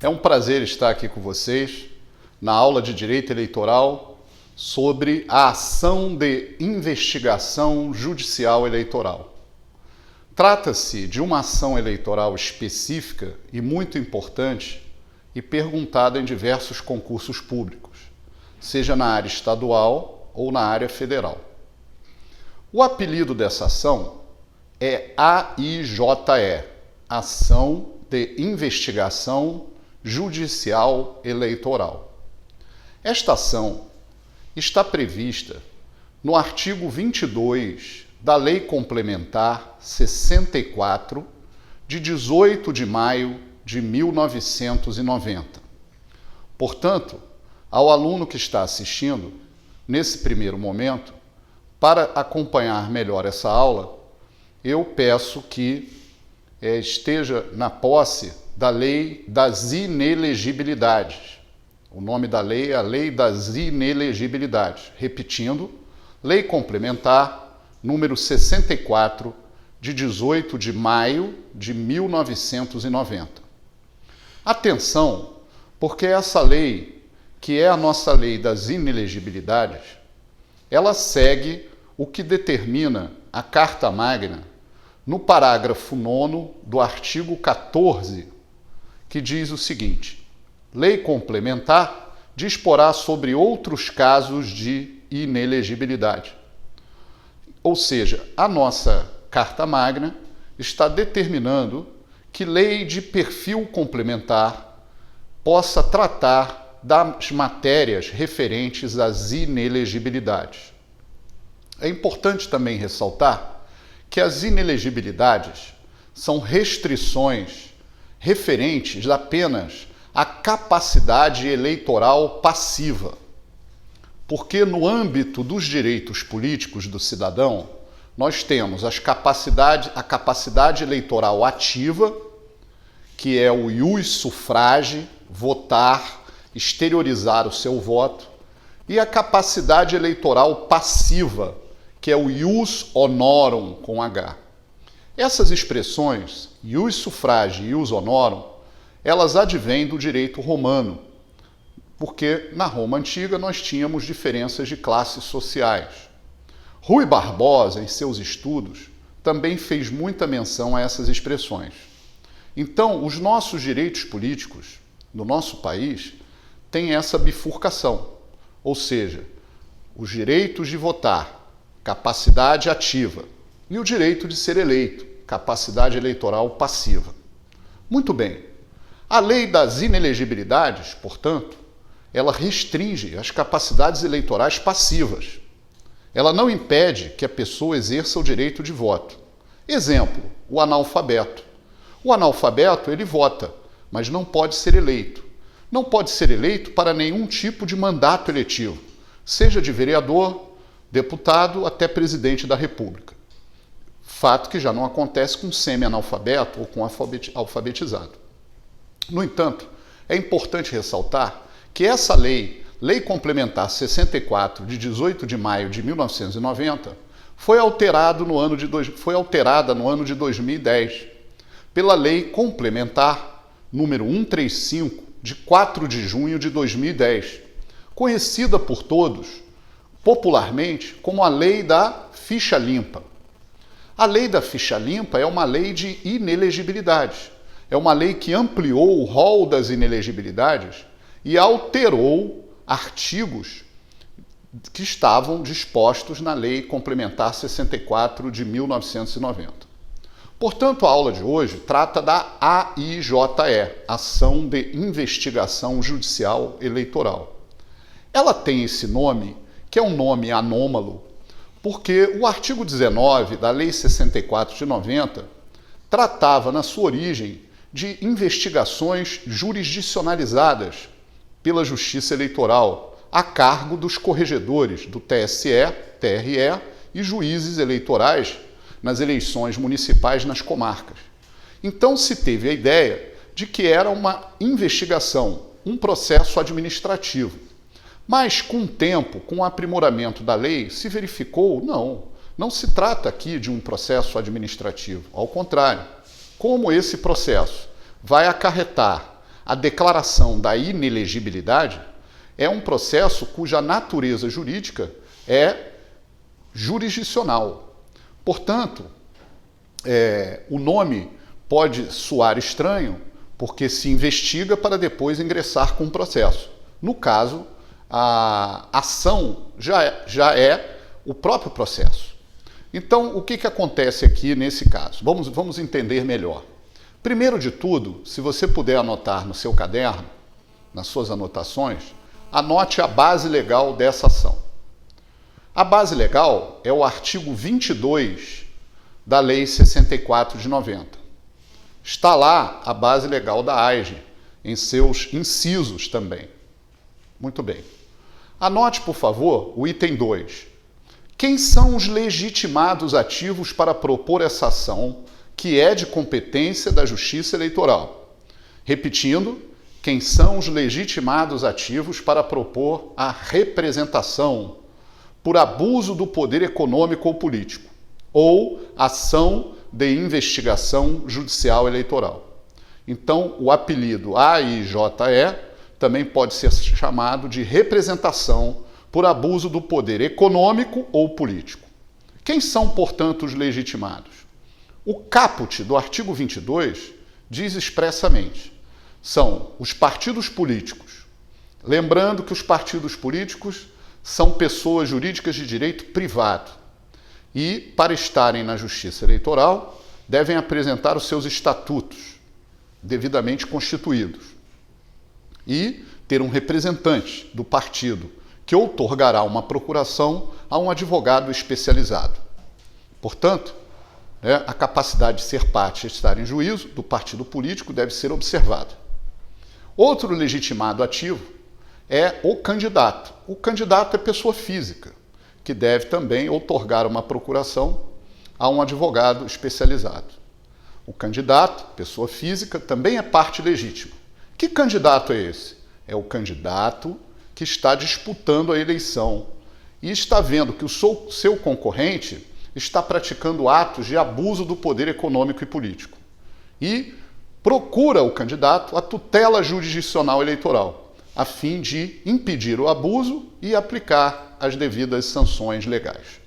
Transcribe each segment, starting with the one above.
É um prazer estar aqui com vocês na aula de Direito Eleitoral sobre a ação de investigação judicial eleitoral. Trata-se de uma ação eleitoral específica e muito importante e perguntada em diversos concursos públicos, seja na área estadual ou na área federal. O apelido dessa ação é AIJE, Ação de Investigação Judicial Eleitoral. Esta ação está prevista no artigo 22 da Lei Complementar 64, de 18 de maio de 1990. Portanto, ao aluno que está assistindo, nesse primeiro momento, para acompanhar melhor essa aula, eu peço que esteja na posse da Lei das Inelegibilidades. O nome da lei é a Lei das Inelegibilidades. Repetindo, Lei Complementar número 64, de 18 de maio de 1990. Atenção, porque essa lei, que é a nossa Lei das Inelegibilidades, ela segue o que determina a Carta Magna no parágrafo 9º do artigo 14, que diz o seguinte: Lei complementar disporá sobre outros casos de inelegibilidade. Ou seja, a nossa Carta Magna está determinando que lei de perfil complementar possa tratar das matérias referentes às inelegibilidades. É importante também ressaltar que as inelegibilidades são restrições referentes apenas à capacidade eleitoral passiva, porque no âmbito dos direitos políticos do cidadão, nós temos a capacidade eleitoral ativa, que é o ius sufragi, votar, exteriorizar o seu voto, e a capacidade eleitoral passiva, que é o ius honorum com H. Essas expressões, ius sufragi e ius honorum, elas advêm do direito romano, porque na Roma Antiga nós tínhamos diferenças de classes sociais. Rui Barbosa, em seus estudos, também fez muita menção a essas expressões. Então, os nossos direitos políticos no nosso país têm essa bifurcação, ou seja, os direitos de votar, capacidade ativa, e o direito de ser eleito, capacidade eleitoral passiva. Muito bem. A lei das inelegibilidades, portanto, ela restringe as capacidades eleitorais passivas. Ela não impede que a pessoa exerça o direito de voto. Exemplo, o analfabeto. O analfabeto, ele vota, mas não pode ser eleito. Não pode ser eleito para nenhum tipo de mandato eletivo, seja de vereador, deputado até presidente da República. Fato que já não acontece com semi-analfabeto ou com alfabetizado. No entanto, é importante ressaltar que essa lei, Lei Complementar 64, de 18 de maio de 1990, foi alterada no ano de 2010 pela Lei Complementar número 135, de 4 de junho de 2010, conhecida por todos popularmente como a Lei da Ficha Limpa. A Lei da Ficha Limpa é uma lei de inelegibilidade. É uma lei que ampliou o rol das inelegibilidades e alterou artigos que estavam dispostos na Lei Complementar 64 de 1990. Portanto, a aula de hoje trata da AIJE, Ação de Investigação Judicial Eleitoral. Ela tem esse nome, que é um nome anômalo, porque o artigo 19 da Lei 64 de 90 tratava, na sua origem, de investigações jurisdicionalizadas pela Justiça Eleitoral, a cargo dos corregedores do TSE, TRE e juízes eleitorais nas eleições municipais nas comarcas. Então se teve a ideia de que era uma investigação, um processo administrativo. Mas com o tempo, com o aprimoramento da lei, se verificou, não se trata aqui de um processo administrativo. Ao contrário, como esse processo vai acarretar a declaração da inelegibilidade é um processo cuja natureza jurídica é jurisdicional. Portanto, o nome pode soar estranho porque se investiga para depois ingressar com o processo. No caso, a ação já é o próprio processo. Então, o que acontece aqui nesse caso? Vamos entender melhor. Primeiro de tudo, se você puder anotar no seu caderno, nas suas anotações, anote a base legal dessa ação. A base legal é o artigo 22 da Lei 64 de 90. Está lá a base legal da AIGE, em seus incisos também. Muito bem. Anote, por favor, o item 2. Quem são os legitimados ativos para propor essa ação, que é de competência da Justiça Eleitoral? Repetindo, quem são os legitimados ativos para propor a representação por abuso do poder econômico ou político, ou ação de investigação judicial eleitoral. Então, o apelido AIJE também pode ser chamado de representação por abuso do poder econômico ou político. Quem são, portanto, os legitimados? O caput do artigo 22 diz expressamente: são os partidos políticos. Lembrando que os partidos políticos são pessoas jurídicas de direito privado e, para estarem na Justiça Eleitoral, devem apresentar os seus estatutos devidamente constituídos e ter um representante do partido que outorgará uma procuração a um advogado especializado. Portanto, a capacidade de ser parte e estar em juízo do partido político deve ser observada. Outro legitimado ativo é o candidato. O candidato é pessoa física, que deve também outorgar uma procuração a um advogado especializado. O candidato, pessoa física, também é parte legítima. Que candidato é esse? É o candidato que está disputando a eleição e está vendo que o seu concorrente está praticando atos de abuso do poder econômico e político. E procura o candidato a tutela jurisdicional eleitoral, a fim de impedir o abuso e aplicar as devidas sanções legais.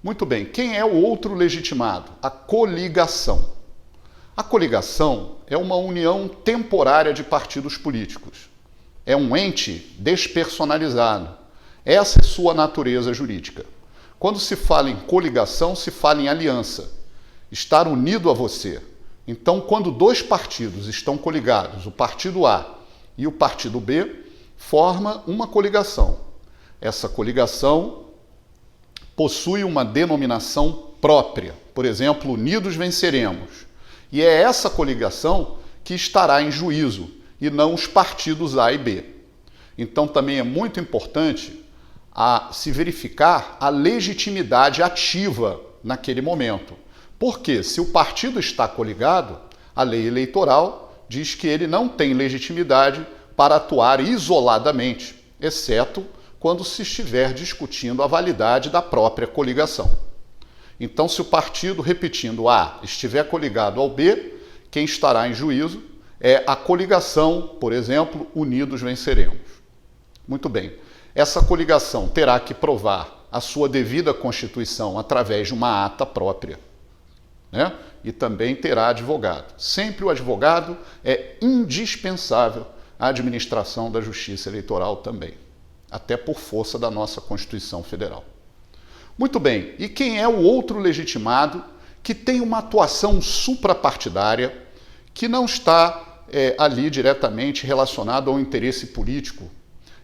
Muito bem, quem é o outro legitimado? A coligação. A coligação é uma união temporária de partidos políticos. É um ente despersonalizado. Essa é sua natureza jurídica. Quando se fala em coligação, se fala em aliança, estar unido a você. Então, quando dois partidos estão coligados, o partido A e o partido B, forma uma coligação. Essa coligação possui uma denominação própria, por exemplo, Unidos Venceremos. E é essa coligação que estará em juízo, e não os partidos A e B. Então, também é muito importante se verificar a legitimidade ativa naquele momento. Porque, se o partido está coligado, a lei eleitoral diz que ele não tem legitimidade para atuar isoladamente, exceto quando se estiver discutindo a validade da própria coligação. Então, se o partido, repetindo A, estiver coligado ao B, quem estará em juízo é a coligação, por exemplo, Unidos Venceremos. Muito bem. Essa coligação terá que provar a sua devida constituição através de uma ata própria, né? E também terá advogado. Sempre o advogado é indispensável à administração da Justiça Eleitoral também, até por força da nossa Constituição Federal. Muito bem, e quem é o outro legitimado que tem uma atuação suprapartidária, que não está ali diretamente relacionado ao interesse político?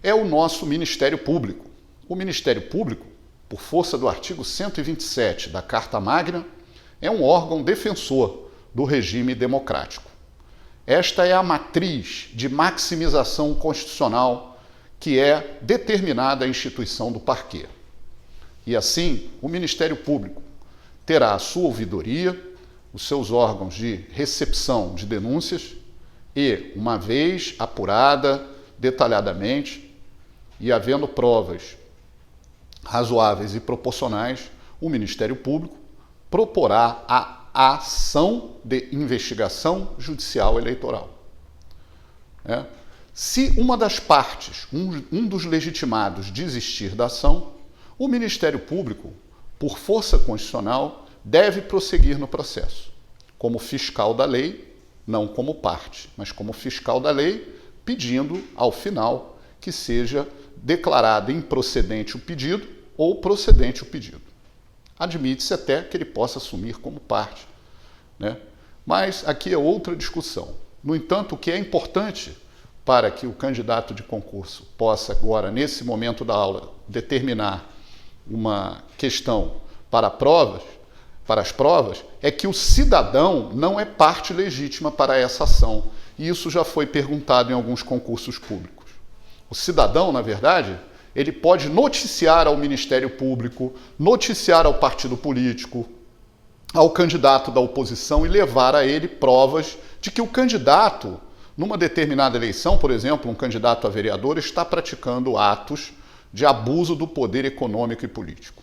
É o nosso Ministério Público. O Ministério Público, por força do artigo 127 da Carta Magna, é um órgão defensor do regime democrático. Esta é a matriz de maximização constitucional que é determinada à instituição do parquê. E assim, o Ministério Público terá a sua ouvidoria, os seus órgãos de recepção de denúncias e, uma vez apurada detalhadamente e havendo provas razoáveis e proporcionais, o Ministério Público proporá a ação de investigação judicial eleitoral. né? Se uma das partes, um dos legitimados, desistir da ação, o Ministério Público, por força constitucional, deve prosseguir no processo, como fiscal da lei, não como parte, mas como fiscal da lei, pedindo, ao final, que seja declarado improcedente o pedido ou procedente o pedido. Admite-se até que ele possa assumir como parte, né? Mas aqui é outra discussão. No entanto, o que é importante para que o candidato de concurso possa agora, nesse momento da aula, determinar uma questão para as provas, é que o cidadão não é parte legítima para essa ação. E isso já foi perguntado em alguns concursos públicos. O cidadão, na verdade, ele pode noticiar ao Ministério Público, noticiar ao partido político, ao candidato da oposição e levar a ele provas de que o candidato, numa determinada eleição, por exemplo, um candidato a vereador, está praticando atos de abuso do poder econômico e político.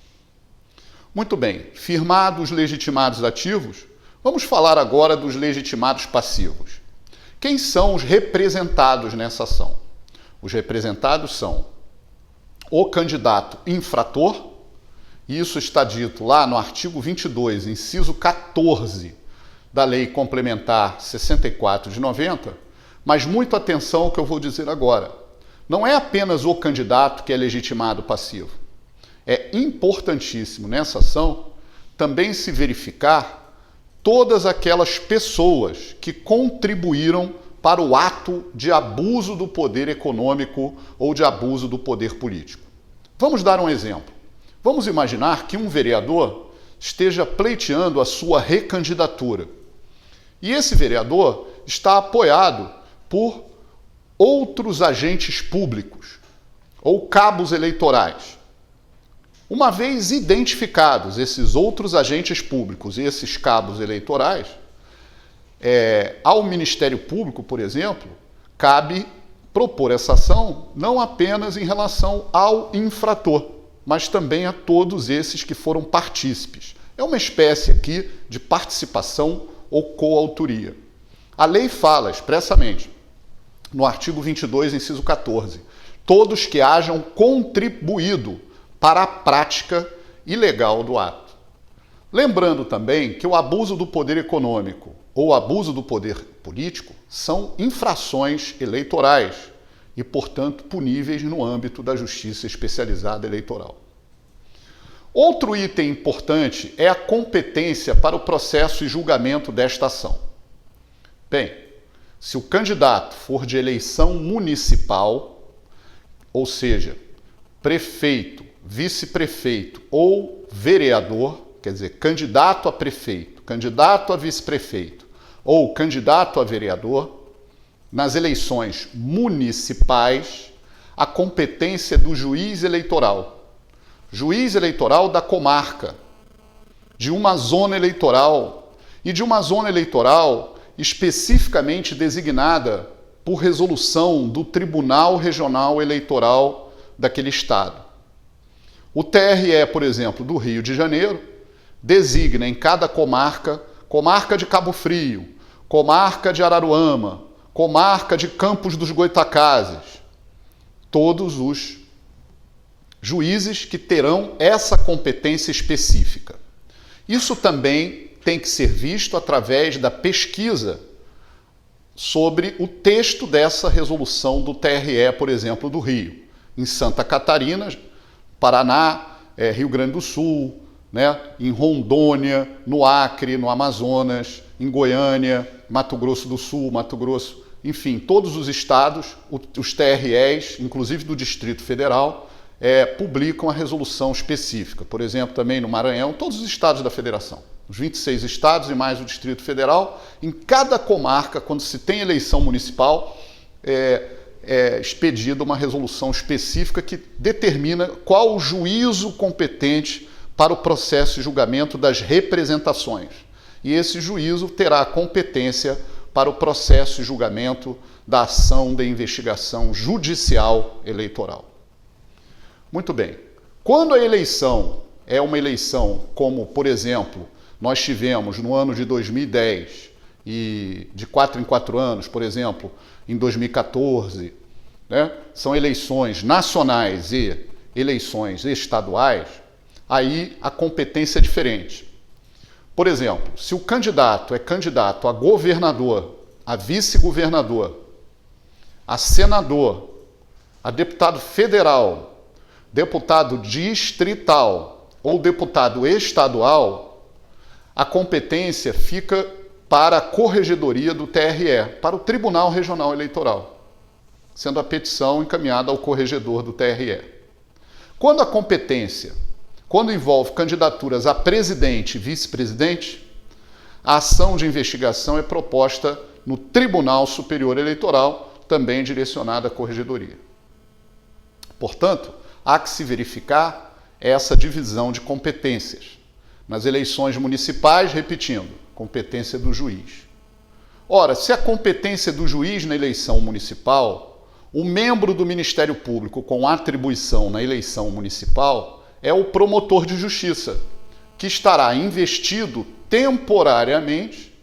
Muito bem, firmados os legitimados ativos, vamos falar agora dos legitimados passivos. Quem são os representados nessa ação? Os representados são o candidato infrator, e isso está dito lá no artigo 22, inciso 14 da Lei Complementar 64 de 90, mas muito atenção ao que eu vou dizer agora. Não é apenas o candidato que é legitimado passivo. É importantíssimo nessa ação também se verificar todas aquelas pessoas que contribuíram para o ato de abuso do poder econômico ou de abuso do poder político. Vamos dar um exemplo. Vamos imaginar que um vereador esteja pleiteando a sua recandidatura. E esse vereador está apoiado por outros agentes públicos ou cabos eleitorais. Uma vez identificados esses outros agentes públicos e esses cabos eleitorais, ao Ministério Público, por exemplo, cabe propor essa ação não apenas em relação ao infrator, mas também a todos esses que foram partícipes. É uma espécie aqui de participação ou coautoria. A lei fala expressamente, no artigo 22, inciso 14, todos que hajam contribuído para a prática ilegal do ato. Lembrando também que o abuso do poder econômico ou o abuso do poder político são infrações eleitorais e, portanto, puníveis no âmbito da Justiça Especializada Eleitoral. Outro item importante é a competência para o processo e julgamento desta ação. Bem, se o candidato for de eleição municipal, ou seja, prefeito, vice-prefeito ou vereador, quer dizer, candidato a prefeito, candidato a vice-prefeito ou candidato a vereador, nas eleições municipais, a competência do juiz eleitoral da comarca, de uma zona eleitoral e de uma zona eleitoral especificamente designada por resolução do Tribunal Regional Eleitoral daquele estado. O TRE, por exemplo, do Rio de Janeiro, designa em cada comarca, comarca de Cabo Frio, comarca de Araruama, comarca de Campos dos Goytacazes, todos os juízes que terão essa competência específica. Isso também tem que ser visto através da pesquisa sobre o texto dessa resolução do TRE, por exemplo, do Rio. Em Santa Catarina, Paraná, Rio Grande do Sul, né? Em Rondônia, no Acre, no Amazonas, em Goiânia, Mato Grosso do Sul, Mato Grosso, enfim, todos os estados, os TREs, inclusive do Distrito Federal, publicam a resolução específica. Por exemplo, também no Maranhão, todos os estados da federação, os 26 estados e mais o Distrito Federal, em cada comarca, quando se tem eleição municipal, expedida uma resolução específica que determina qual o juízo competente para o processo de julgamento das representações. E esse juízo terá competência para o processo de julgamento da ação de investigação judicial eleitoral. Muito bem. Quando a eleição é uma eleição como, por exemplo, nós tivemos no ano de 2010 e de 4 em 4 anos, por exemplo, em 2014, né? São eleições nacionais e eleições estaduais, aí a competência é diferente. Por exemplo, se o candidato é candidato a governador, a vice-governador, a senador, a deputado federal, deputado distrital ou deputado estadual, a competência fica para a corregedoria do TRE, para o Tribunal Regional Eleitoral, sendo a petição encaminhada ao corregedor do TRE. Quando a competência, quando envolve candidaturas a presidente e vice-presidente, a ação de investigação é proposta no Tribunal Superior Eleitoral, também direcionada à corregedoria. Portanto, há que se verificar essa divisão de competências. Nas eleições municipais, repetindo, competência do juiz. Ora, se a competência do juiz na eleição municipal, o membro do Ministério Público com atribuição na eleição municipal é o promotor de justiça, que estará investido temporariamente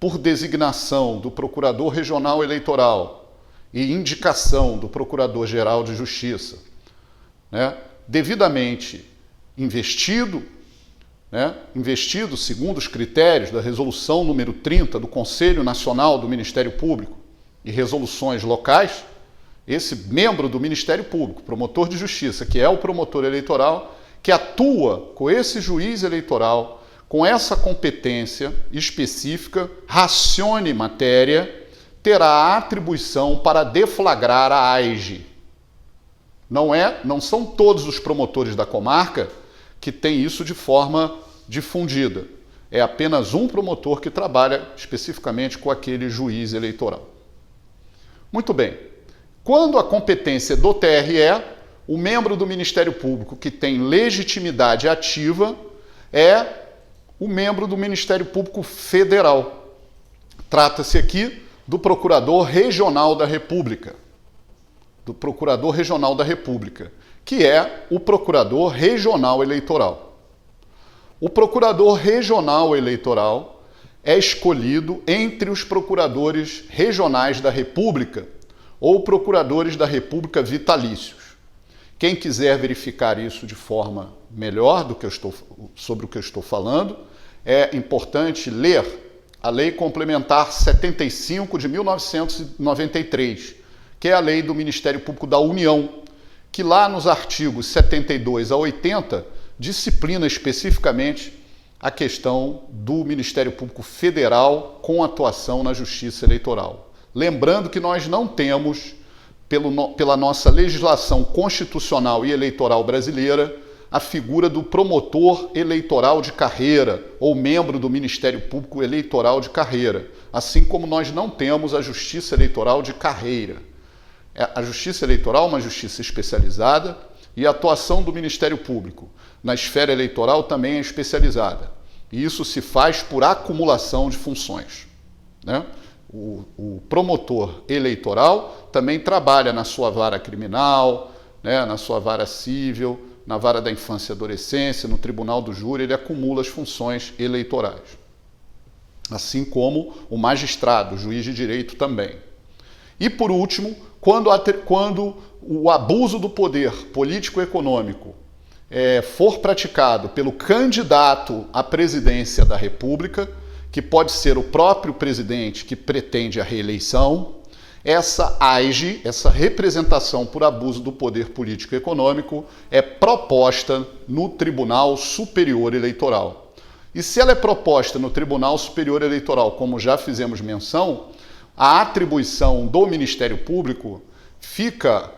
por designação do Procurador Regional Eleitoral e indicação do Procurador-Geral de Justiça, né, devidamente investido, investido segundo os critérios da Resolução número 30 do Conselho Nacional do Ministério Público e resoluções locais, esse membro do Ministério Público, promotor de justiça, que é o promotor eleitoral, que atua com esse juiz eleitoral, com essa competência específica, racione matéria, terá a atribuição para deflagrar a AIGE. Não são todos os promotores da comarca que têm isso de forma difundida. É apenas um promotor que trabalha especificamente com aquele juiz eleitoral. Muito bem. Quando a competência do TRE, o membro do Ministério Público que tem legitimidade ativa é o membro do Ministério Público Federal. Trata-se aqui do Procurador Regional da República. Do Procurador Regional da República, que é o Procurador Regional Eleitoral. O Procurador Regional Eleitoral é escolhido entre os procuradores regionais da República ou procuradores da República vitalícios. Quem quiser verificar isso de forma melhor sobre o que eu estou falando, é importante ler a Lei Complementar 75 de 1993, que é a lei do Ministério Público da União, que lá nos artigos 72 a 80 disciplina especificamente a questão do Ministério Público Federal com atuação na Justiça Eleitoral. Lembrando que nós não temos, pela nossa legislação constitucional e eleitoral brasileira, a figura do promotor eleitoral de carreira ou membro do Ministério Público Eleitoral de carreira, assim como nós não temos a Justiça Eleitoral de carreira. A Justiça Eleitoral é uma justiça especializada e a atuação do Ministério Público na esfera eleitoral também é especializada. E isso se faz por acumulação de funções, né? O promotor eleitoral também trabalha na sua vara criminal, né, na sua vara civil, na vara da infância e adolescência, no tribunal do júri, ele acumula as funções eleitorais. Assim como o magistrado, o juiz de direito também. E, por último, quando o abuso do poder político-econômico for praticado pelo candidato à presidência da República, que pode ser o próprio presidente que pretende a reeleição, essa AIGE, essa representação por abuso do poder político-econômico, é proposta no Tribunal Superior Eleitoral. E se ela é proposta no Tribunal Superior Eleitoral, como já fizemos menção, a atribuição do Ministério Público fica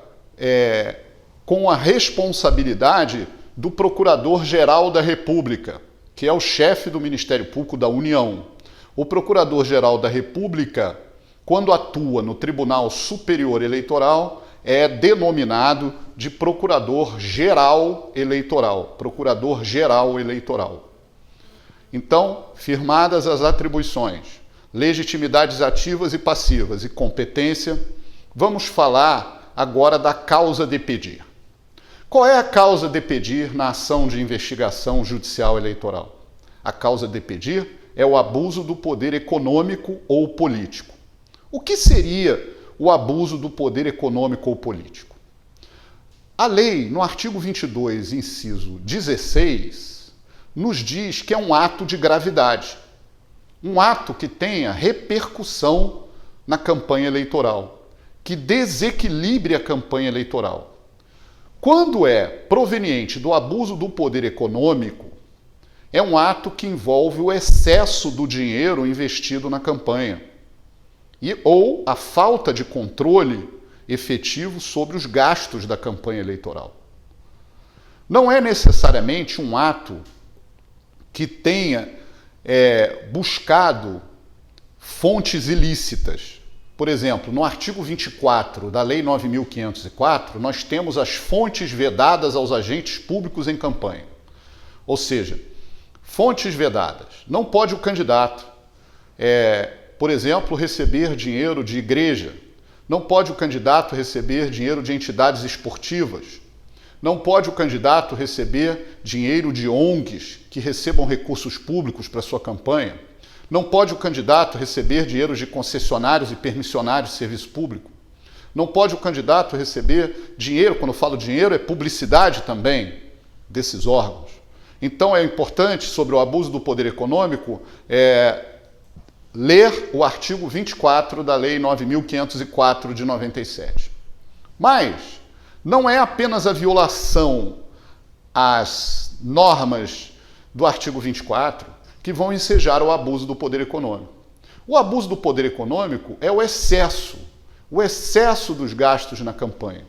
com a responsabilidade do Procurador-Geral da República, que é o chefe do Ministério Público da União. O Procurador-Geral da República, quando atua no Tribunal Superior Eleitoral, é denominado de Procurador-Geral Eleitoral. Procurador-Geral Eleitoral. Então, firmadas as atribuições, legitimidades ativas e passivas e competência, vamos falar agora da causa de pedir. Qual é a causa de pedir na ação de investigação judicial eleitoral? A causa de pedir é o abuso do poder econômico ou político. O que seria o abuso do poder econômico ou político? A lei, no artigo 22, inciso 16, nos diz que é um ato de gravidade, um ato que tenha repercussão na campanha eleitoral, que desequilibre a campanha eleitoral. Quando é proveniente do abuso do poder econômico, é um ato que envolve o excesso do dinheiro investido na campanha ou a falta de controle efetivo sobre os gastos da campanha eleitoral. Não é necessariamente um ato que tenha buscado fontes ilícitas. Por exemplo, no artigo 24 da Lei 9.504, nós temos as fontes vedadas aos agentes públicos em campanha. Ou seja, fontes vedadas. Não pode o candidato, por exemplo, receber dinheiro de igreja. Não pode o candidato receber dinheiro de entidades esportivas. Não pode o candidato receber dinheiro de ONGs que recebam recursos públicos para sua campanha. Não pode o candidato receber dinheiro de concessionários e permissionários de serviço público. Não pode o candidato receber dinheiro, quando eu falo dinheiro, é publicidade também desses órgãos. Então é importante, sobre o abuso do poder econômico, ler o artigo 24 da Lei 9.504 de 97. Mas não é apenas a violação às normas do artigo 24 que vão ensejar o abuso do poder econômico. O abuso do poder econômico é o excesso dos gastos na campanha,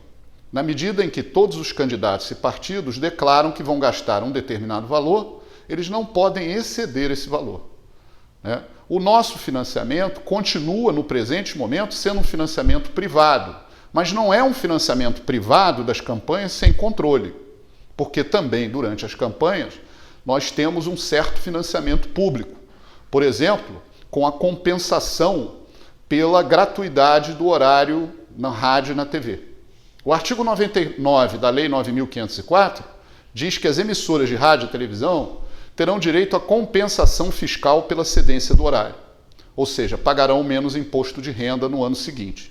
na medida em que todos os candidatos e partidos declaram que vão gastar um determinado valor, eles não podem exceder esse valor, né? O nosso financiamento continua, no presente momento, sendo um financiamento privado, mas não é um financiamento privado das campanhas sem controle, porque também, durante as campanhas, nós temos um certo financiamento público. Por exemplo, com a compensação pela gratuidade do horário na rádio e na TV. O artigo 99 da Lei 9.504 diz que as emissoras de rádio e televisão terão direito à compensação fiscal pela cedência do horário, ou seja, pagarão menos imposto de renda no ano seguinte.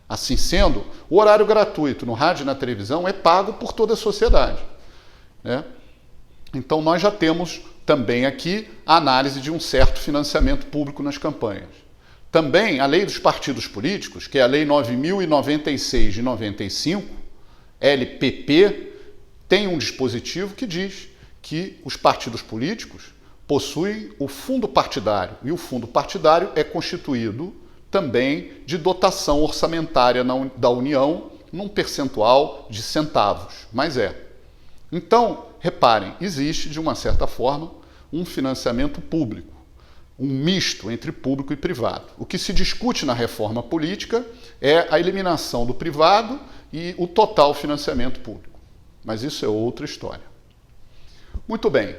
Assim sendo, o horário gratuito no rádio e na televisão é pago por toda a sociedade, né? Então nós já temos também aqui a análise de um certo financiamento público nas campanhas. Também a lei dos partidos políticos, que é a Lei 9.096 de 95, LPP, tem um dispositivo que diz que os partidos políticos possuem o fundo partidário, e o fundo partidário é constituído também de dotação orçamentária da União num percentual de centavos, mas Então, reparem, existe, de uma certa forma, um financiamento público, um misto entre público e privado. O que se discute na reforma política é a eliminação do privado e o total financiamento público. Mas isso é outra história. Muito bem,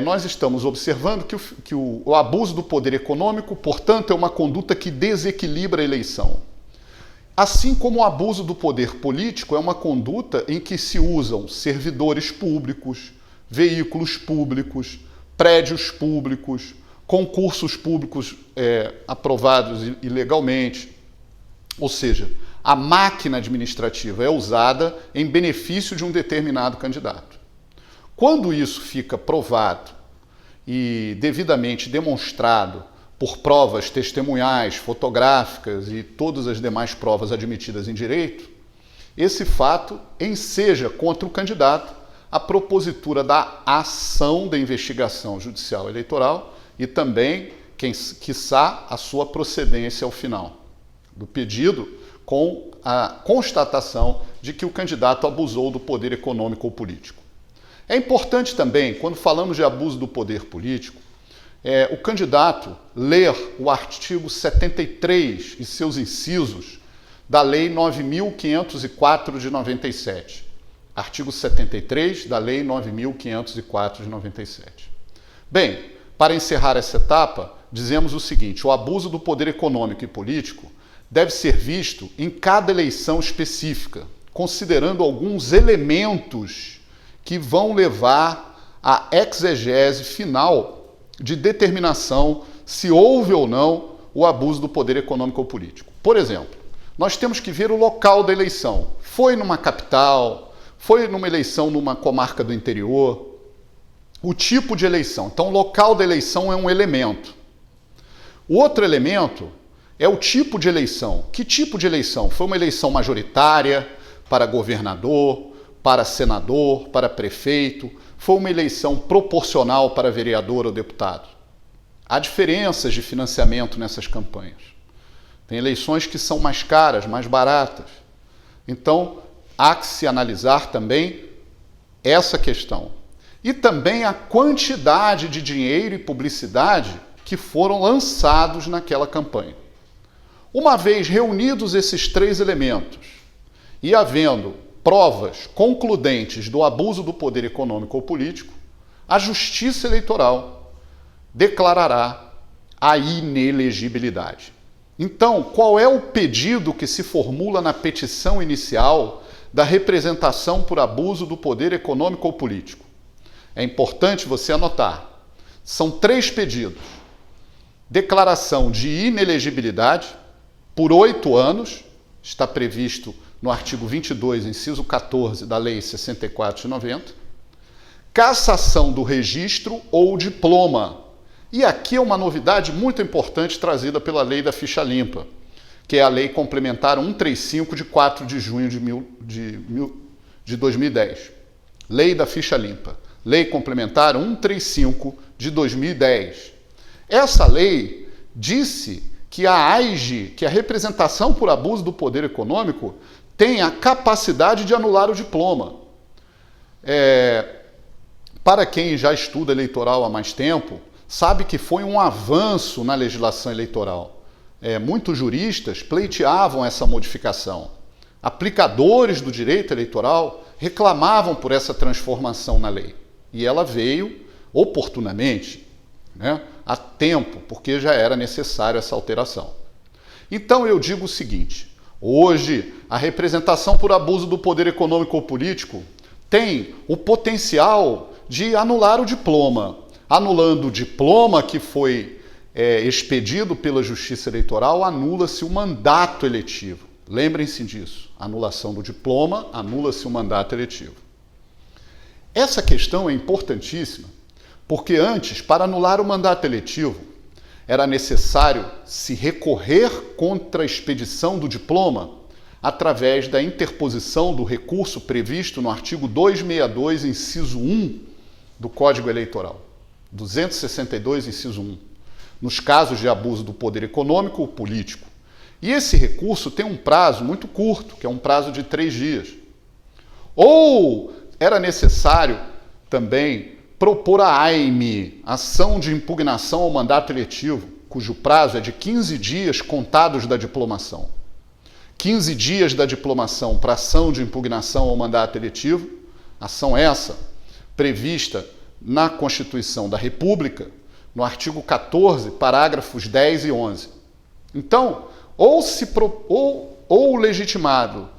nós estamos observando que o abuso do poder econômico, portanto, é uma conduta que desequilibra a eleição. Assim como o abuso do poder político é uma conduta em que se usam servidores públicos, veículos públicos, prédios públicos, concursos públicos aprovados ilegalmente. Ou seja, a máquina administrativa é usada em benefício de um determinado candidato. Quando isso fica provado e devidamente demonstrado por provas testemunhais, fotográficas e todas as demais provas admitidas em direito, esse fato enseja contra o candidato a propositura da ação da investigação judicial eleitoral e também, quiçá, a sua procedência ao final do pedido, com a constatação de que o candidato abusou do poder econômico ou político. É importante também, quando falamos de abuso do poder político, o candidato ler o artigo 73 e seus incisos da Lei 9.504 de 97. Artigo 73 da Lei 9.504 de 97. Bem, para encerrar essa etapa, dizemos o seguinte: o abuso do poder econômico e político deve ser visto em cada eleição específica, considerando alguns elementos que vão levar à exegese final de determinação se houve ou não o abuso do poder econômico ou político. Por exemplo, nós temos que ver o local da eleição. Foi numa capital? Foi numa eleição numa comarca do interior? O tipo de eleição. Então, o local da eleição é um elemento. O outro elemento é o tipo de eleição. Que tipo de eleição? Foi uma eleição majoritária para governador, para senador, para prefeito? Foi uma eleição proporcional para vereador ou deputado? Há diferenças de financiamento nessas campanhas. Tem eleições que são mais caras, mais baratas. Então, há que se analisar também essa questão. E também a quantidade de dinheiro e publicidade que foram lançados naquela campanha. Uma vez reunidos esses três elementos e havendo provas concludentes do abuso do poder econômico ou político, a Justiça Eleitoral declarará a inelegibilidade. Então, qual é o pedido que se formula na petição inicial da representação por abuso do poder econômico ou político? É importante você anotar. São 3 pedidos. Declaração de inelegibilidade por 8 anos, está previsto no artigo 22, inciso 14 da Lei 64 de 90. Cassação do registro ou diploma. E aqui é uma novidade muito importante trazida pela Lei da Ficha Limpa, que é a Lei Complementar 135 de 4 de junho de 2010. Lei da Ficha Limpa. Lei Complementar 135 de 2010. Essa lei disse que a AIGE, que é a representação por abuso do poder econômico, tem a capacidade de anular o diploma. Para quem já estuda eleitoral há mais tempo, sabe que foi um avanço na legislação eleitoral. Muitos juristas pleiteavam essa modificação. Aplicadores do direito eleitoral reclamavam por essa transformação na lei. E ela veio oportunamente, a tempo, porque já era necessária essa alteração. Então eu digo o seguinte: hoje a representação por abuso do poder econômico ou político tem o potencial de anular o diploma. Anulando o diploma que foi expedido pela Justiça Eleitoral, anula-se o mandato eletivo. Lembrem-se disso. Anulação do diploma, anula-se o mandato eletivo. Essa questão é importantíssima, porque antes, para anular o mandato eletivo, era necessário se recorrer contra a expedição do diploma através da interposição do recurso previsto no artigo 262, inciso 1 do Código Eleitoral. 262, inciso 1, nos casos de abuso do poder econômico ou político. E esse recurso tem um prazo muito curto, que é um prazo de 3 dias. Ou era necessário também propor a AIME, ação de impugnação ao mandato eletivo, cujo prazo é de 15 dias contados da diplomação. 15 dias da diplomação para ação de impugnação ao mandato eletivo, ação essa prevista na Constituição da República, no artigo 14, parágrafos 10 e 11. Então, ou o legitimado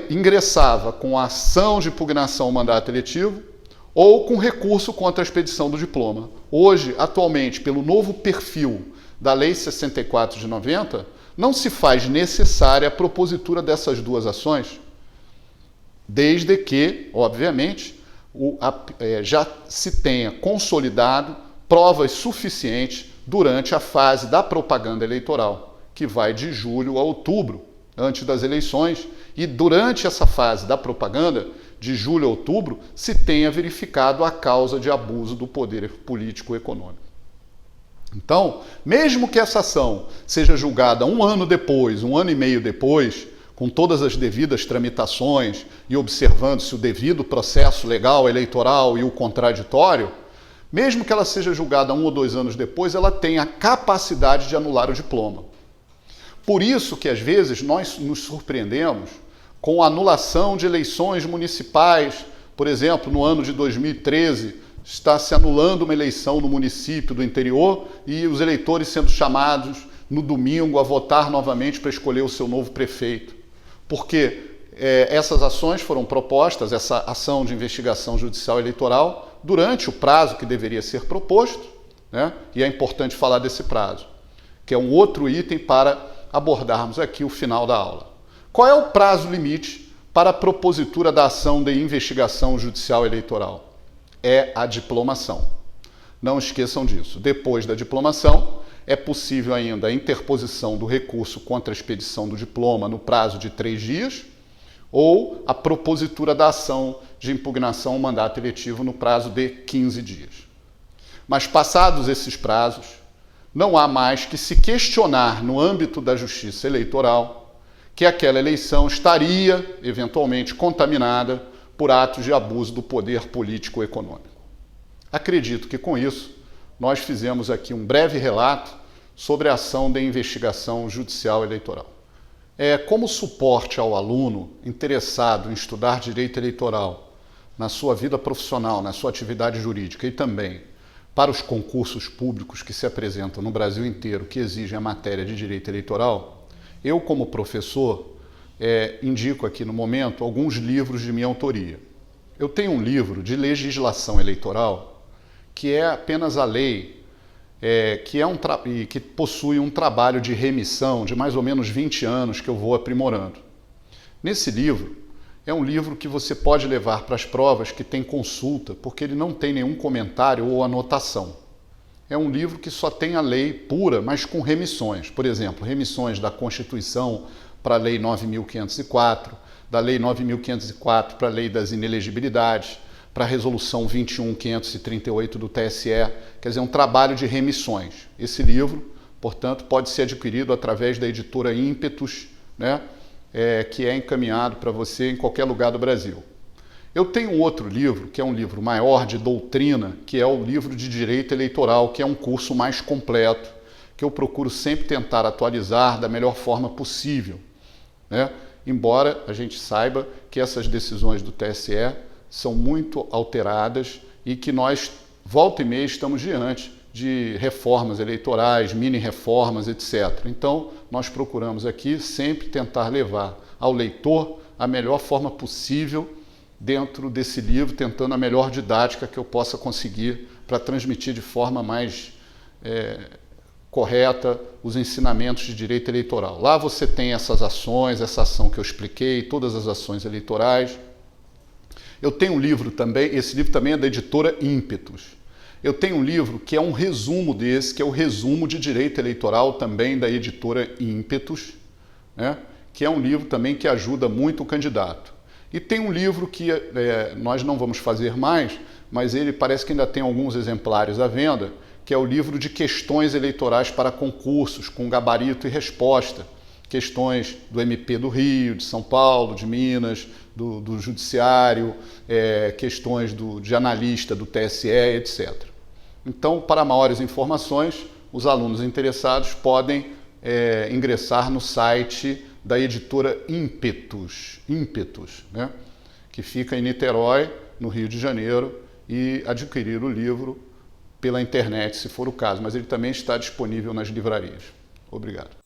ingressava com a ação de impugnação ao mandato eletivo, ou com recurso contra a expedição do diploma. Hoje, atualmente, pelo novo perfil da Lei 64 de 90, não se faz necessária a propositura dessas duas ações, desde que, obviamente, já se tenha consolidado provas suficientes durante a fase da propaganda eleitoral, que vai de julho a outubro, antes das eleições, e durante essa fase da propaganda, de julho a outubro, se tenha verificado a causa de abuso do poder político e econômico. Então, mesmo que essa ação seja julgada 1 ano depois, 1 ano e meio depois, com todas as devidas tramitações e observando-se o devido processo legal, eleitoral e o contraditório, mesmo que ela seja julgada 1 ou 2 anos depois, ela tem a capacidade de anular o diploma. Por isso que, às vezes, nós nos surpreendemos com a anulação de eleições municipais. Por exemplo, no ano de 2013, está se anulando uma eleição no município do interior e os eleitores sendo chamados no domingo a votar novamente para escolher o seu novo prefeito. Porque essas ações foram propostas, essa ação de investigação judicial eleitoral, durante o prazo que deveria ser proposto, né? E é importante falar desse prazo, que é um outro item para abordarmos aqui o final da aula. Qual é o prazo limite para a propositura da ação de investigação judicial eleitoral? É a diplomação. Não esqueçam disso. Depois da diplomação, é possível ainda a interposição do recurso contra a expedição do diploma no prazo de 3 dias, ou a propositura da ação de impugnação ao mandato eletivo no prazo de 15 dias. Mas passados esses prazos, não há mais que se questionar no âmbito da justiça eleitoral que aquela eleição estaria, eventualmente, contaminada por atos de abuso do poder político-econômico. Acredito que com isso nós fizemos aqui um breve relato sobre a ação de investigação judicial eleitoral. Como suporte ao aluno interessado em estudar direito eleitoral na sua vida profissional, na sua atividade jurídica e também para os concursos públicos que se apresentam no Brasil inteiro que exigem a matéria de direito eleitoral, eu, como professor, indico aqui no momento alguns livros de minha autoria. Eu tenho um livro de legislação eleitoral que é apenas a lei, que possui um trabalho de remissão de mais ou menos 20 anos que eu vou aprimorando. Nesse livro, é um livro que você pode levar para as provas que tem consulta, porque ele não tem nenhum comentário ou anotação. É um livro que só tem a lei pura, mas com remissões. Por exemplo, remissões da Constituição para a Lei 9.504, da Lei 9.504 para a Lei das Inelegibilidades, para a Resolução 21.538 do TSE, quer dizer, um trabalho de remissões. Esse livro, portanto, pode ser adquirido através da editora Ímpetus, né, que é encaminhado para você em qualquer lugar do Brasil. Eu tenho um outro livro, que é um livro maior de doutrina, que é o livro de Direito Eleitoral, que é um curso mais completo, que eu procuro sempre tentar atualizar da melhor forma possível, né? Embora a gente saiba que essas decisões do TSE são muito alteradas e que nós, volta e meia, estamos diante de reformas eleitorais, mini-reformas, etc. Então, nós procuramos aqui sempre tentar levar ao leitor a melhor forma possível dentro desse livro, tentando a melhor didática que eu possa conseguir para transmitir de forma mais correta os ensinamentos de direito eleitoral. Lá você tem essas ações, essa ação que eu expliquei, todas as ações eleitorais. Eu tenho um livro também, esse livro também é da editora Ímpetus. Eu tenho um livro que é um resumo desse, que é o resumo de direito eleitoral também da editora Ímpetus, né? Que é um livro também que ajuda muito o candidato. E tem um livro que nós não vamos fazer mais, mas ele parece que ainda tem alguns exemplares à venda, que é o livro de questões eleitorais para concursos, com gabarito e resposta. Questões do MP do Rio, de São Paulo, de Minas, do Judiciário, questões de analista do TSE, etc. Então, para maiores informações, os alunos interessados podem ingressar no site da editora Ímpetus, né, que fica em Niterói, no Rio de Janeiro, e adquirir o livro pela internet, se for o caso, mas ele também está disponível nas livrarias. Obrigado.